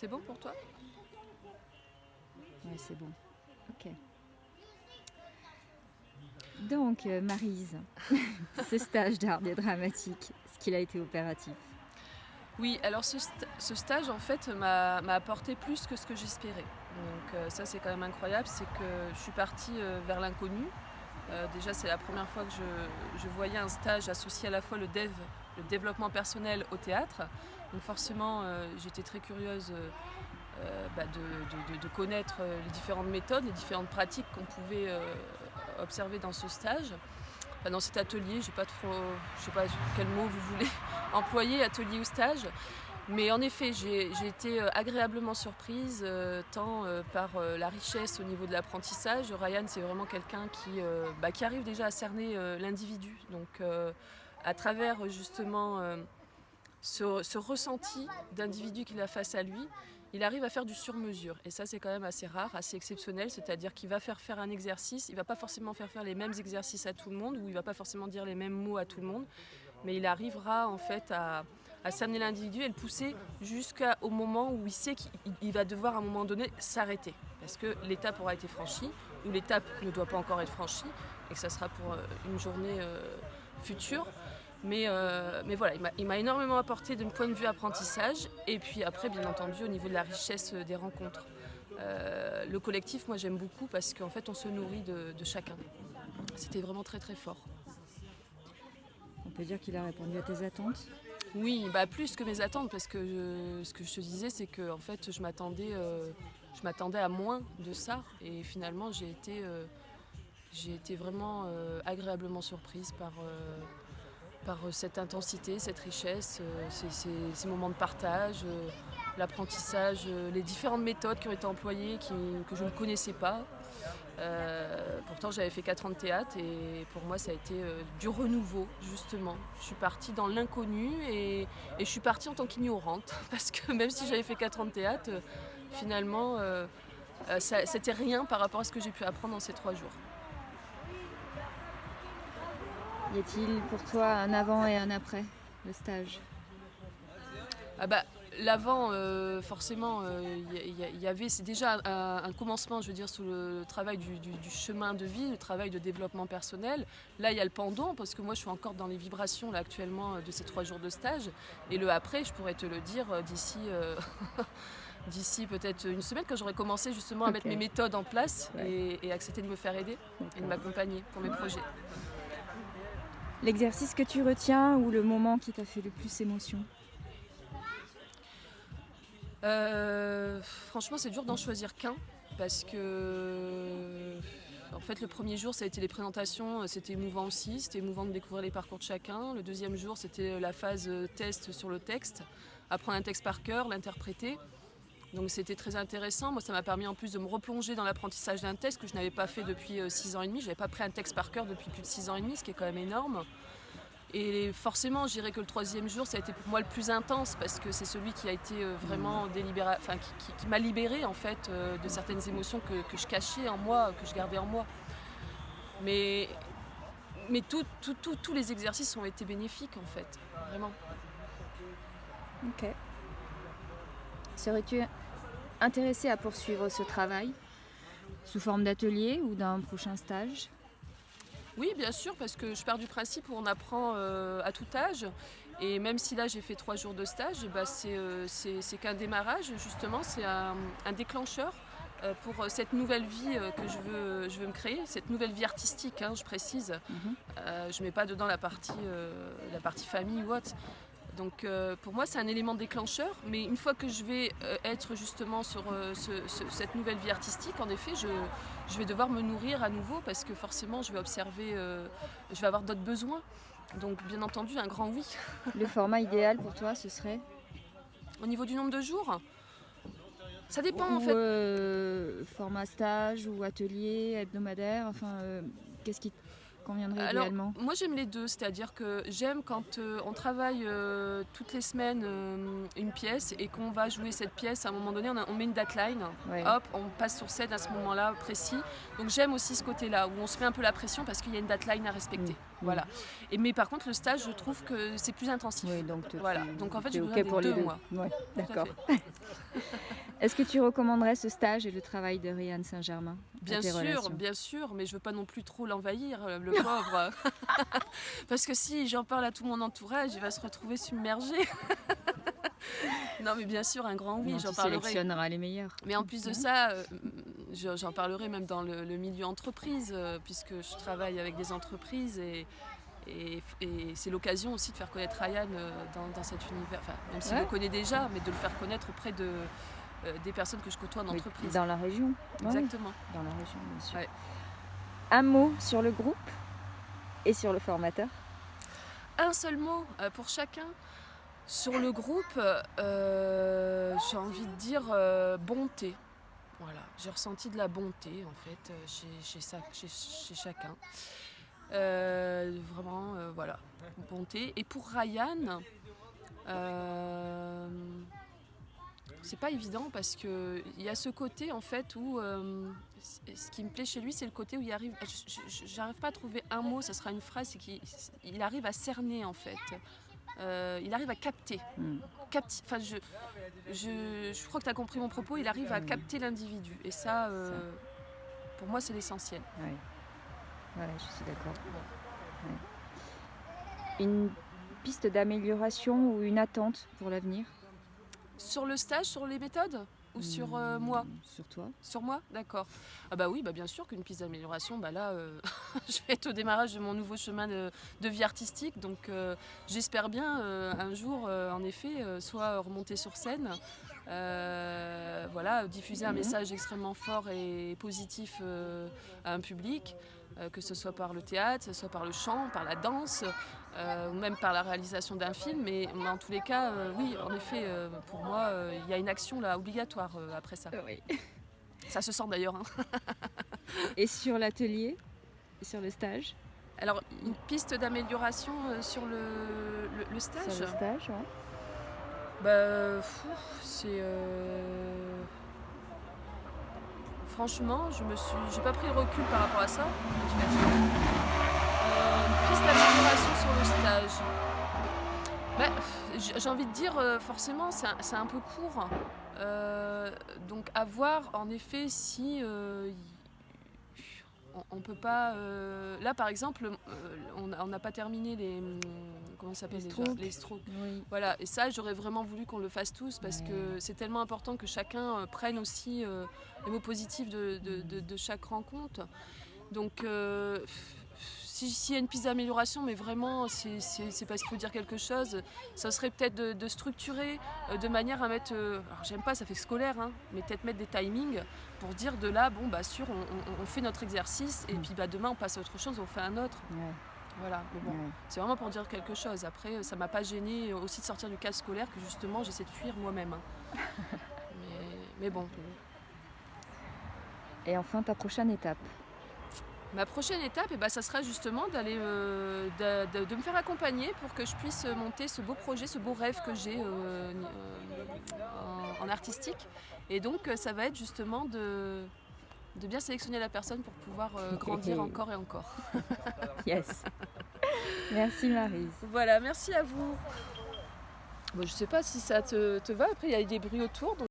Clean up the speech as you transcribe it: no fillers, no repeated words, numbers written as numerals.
C'est bon pour toi? Ouais, c'est bon. Ok. Donc, Maryse, ce stage d'art des dramatiques, est-ce qu'il a été opératif? Oui, alors ce stage en fait m'a apporté plus que ce que j'espérais. Donc ça c'est quand même incroyable, c'est que je suis partie vers l'inconnu. Déjà c'est la première fois que je voyais un stage associé à la fois le développement personnel au théâtre. Donc forcément j'étais très curieuse de connaître les différentes méthodes, les différentes pratiques qu'on pouvait observer dans ce stage. Enfin, dans cet atelier, je ne sais pas quel mot vous voulez employer, atelier ou stage. Mais en effet, j'ai été agréablement surprise, tant par la richesse au niveau de l'apprentissage. Ryan, c'est vraiment quelqu'un qui arrive déjà à cerner l'individu. Donc, à travers justement ce ressenti d'individu qu'il a face à lui, il arrive à faire du sur-mesure. Et ça, c'est quand même assez rare, assez exceptionnel. C'est-à-dire qu'il va faire un exercice, il ne va pas forcément faire les mêmes exercices à tout le monde, ou il ne va pas forcément dire les mêmes mots à tout le monde, mais il arrivera en fait à cerner l'individu et le pousser jusqu'au moment où il sait qu'il va devoir à un moment donné s'arrêter. Parce que l'étape aura été franchie, ou l'étape ne doit pas encore être franchie, et que ça sera pour une journée future. Mais voilà, il m'a énormément apporté d'un point de vue apprentissage. Et puis après, bien entendu, au niveau de la richesse des rencontres. Le collectif, moi j'aime beaucoup parce qu'en fait on se nourrit de chacun. C'était vraiment très très fort. On peut dire qu'il a répondu à tes attentes? Oui, plus que mes attentes, parce que ce que je te disais, c'est que en fait je m'attendais à moins de ça. Et finalement j'ai été vraiment agréablement surprise par cette intensité, cette richesse, ces moments de partage, l'apprentissage, les différentes méthodes qui ont été employées que je ne connaissais pas. Pourtant j'avais fait 4 ans de théâtre et pour moi ça a été du renouveau justement. Je suis partie dans l'inconnu et je suis partie en tant qu'ignorante parce que même si j'avais fait 4 ans de théâtre, finalement c'était rien par rapport à ce que j'ai pu apprendre dans ces 3 jours. Y a-t-il pour toi un avant et un après le stage? L'avant, forcément, y avait, c'est déjà un commencement, je veux dire, sur le travail du chemin de vie, le travail de développement personnel. Là, il y a le pendant, parce que moi, je suis encore dans les vibrations, là, actuellement, de ces 3 jours de stage. Et le après, je pourrais te le dire d'ici peut-être une semaine, quand j'aurai commencé justement à mettre mes méthodes en place et accepter de me faire aider et de m'accompagner pour mes projets. L'exercice que tu retiens ou le moment qui t'a fait le plus émotion? Franchement, c'est dur d'en choisir qu'un parce que en fait, le premier jour, ça a été les présentations, c'était émouvant aussi, c'était émouvant de découvrir les parcours de chacun. Le deuxième jour, c'était la phase test sur le texte, apprendre un texte par cœur, l'interpréter. Donc c'était très intéressant. Moi, ça m'a permis en plus de me replonger dans l'apprentissage d'un texte que je n'avais pas fait depuis 6 ans et demi. Je n'avais pas pris un texte par cœur depuis plus de 6 ans et demi, ce qui est quand même énorme. Et forcément, je dirais que le troisième jour, ça a été pour moi le plus intense parce que c'est celui qui a été vraiment qui m'a libérée en fait de certaines émotions que je cachais en moi, que je gardais en moi. Mais tous les exercices ont été bénéfiques en fait, vraiment. Ok. Serais-tu intéressée à poursuivre ce travail sous forme d'atelier ou d'un prochain stage? Oui, bien sûr, parce que je pars du principe où on apprend à tout âge. Et même si là j'ai fait 3 jours de stage, c'est qu'un démarrage, justement, c'est un déclencheur pour cette nouvelle vie que je veux me créer, cette nouvelle vie artistique, hein, je précise. Je ne mets pas dedans la partie famille ou autre. Donc pour moi c'est un élément déclencheur, mais une fois que je vais être justement sur cette nouvelle vie artistique, en effet je vais devoir me nourrir à nouveau parce que forcément je vais observer, je vais avoir d'autres besoins. Donc bien entendu un grand oui. Le format idéal pour toi, ce serait? Au niveau du nombre de jours, ça dépend Ou en fait. format stage ou atelier hebdomadaire, enfin, qu'est-ce qui conviendrait Alors, idéalement? moi j'aime les deux, c'est-à-dire que j'aime quand on travaille toutes les semaines une pièce et qu'on va jouer cette pièce, à un moment donné on met une deadline, Ouais. hop, on passe sur scène à ce moment-là précis. Donc j'aime aussi ce côté-là, où on se met un peu la pression parce qu'il y a une deadline à respecter. Voilà. Mais par contre le stage, je trouve que c'est plus intensif. Oui, donc Voilà. Donc en fait tu es j'ai OK besoin pour des les deux, deux. moi. Ouais, Tout à d'accord. fait. Est-ce que tu recommanderais ce stage et le travail de Ryan Saint-Germain à tes relations? Bien sûr, mais je veux pas non plus trop l'envahir, le pauvre. Parce que si j'en parle à tout mon entourage, il va se retrouver submergé. Non, mais bien sûr, un grand oui, Non, j'en tu parlerai. sélectionneras les meilleurs. Mais en plus de ça, j'en parlerai même dans le milieu entreprise, puisque je travaille avec des entreprises et c'est l'occasion aussi de faire connaître Ryan dans cet univers. Enfin, même s'il le connaît déjà, mais de le faire connaître auprès des personnes que je côtoie en Oui, entreprise. dans la région. Exactement. Oui, dans la région, bien sûr. Ouais. Un mot sur le groupe et sur le formateur? Un seul mot pour chacun. Sur le groupe, j'ai envie de dire bonté. Voilà, j'ai ressenti de la bonté en fait chez chacun. Vraiment, voilà, bonté. Et pour Ryan, c'est pas évident parce qu'il y a ce côté en fait où ce qui me plaît chez lui, c'est le côté où il arrive. J'arrive pas à trouver un mot, ça sera une phrase, c'est qu'il arrive à cerner en fait. Il arrive à capter. Enfin, je crois que tu as compris mon propos, il arrive à capter l'individu. Et ça, pour moi, c'est l'essentiel. Ouais, je suis d'accord. Ouais. Une piste d'amélioration ou une attente pour l'avenir? Sur le stage, sur les méthodes? Ou sur moi? Sur toi? Sur moi? D'accord. Ah bah oui, bah bien sûr qu'une piste d'amélioration, bah là, je vais être au démarrage de mon nouveau chemin de vie artistique, donc j'espère bien un jour, en effet, soit remonter sur scène, voilà, diffuser un message extrêmement fort et positif à un public, que ce soit par le théâtre, que ce soit par le chant, par la danse, ou même par la réalisation d'un film, mais en tous les cas, oui, en effet, pour moi, il y a une action là obligatoire après ça. Oui. Ça se sent d'ailleurs. Hein. Et sur l'atelier? Sur le stage? Alors, une piste d'amélioration sur le stage? Sur le stage, ouais. Bah, c'est... Franchement, j'ai pas pris le recul par rapport à ça. Une piste d'amélioration sur le stage. Bah, j'ai envie de dire, forcément, c'est un peu court. Donc, à voir, en effet, si... on peut pas... Là, par exemple, on n'a pas terminé les... Comment ça s'appelle déjà? Les strokes. Oui. Voilà, et ça, j'aurais vraiment voulu qu'on le fasse tous parce que c'est tellement important que chacun prenne aussi les mots positifs de chaque rencontre. Donc, s'il y a une piste d'amélioration, mais vraiment, c'est parce qu'il faut dire quelque chose, ça serait peut-être de structurer de manière à mettre... alors, j'aime pas, ça fait scolaire, hein, mais peut-être mettre des timings pour dire de là, bon, bah, sûr, on fait notre exercice et puis bah, demain, on passe à autre chose, on fait un autre. Ouais. Voilà, mais bon, c'est vraiment pour dire quelque chose. Après, ça m'a pas gêné aussi de sortir du cadre scolaire que justement, j'essaie de fuir moi-même. Hein. mais bon. Et enfin, ta prochaine étape? Ma prochaine étape, eh ben, ça sera justement d'aller, de me faire accompagner pour que je puisse monter ce beau projet, ce beau rêve que j'ai en artistique. Et donc, ça va être justement de bien sélectionner la personne pour pouvoir grandir encore et encore. Yes. Merci Maryse. Voilà, merci à vous. Bon, je sais pas si ça te va, après il y a des bruits autour. Donc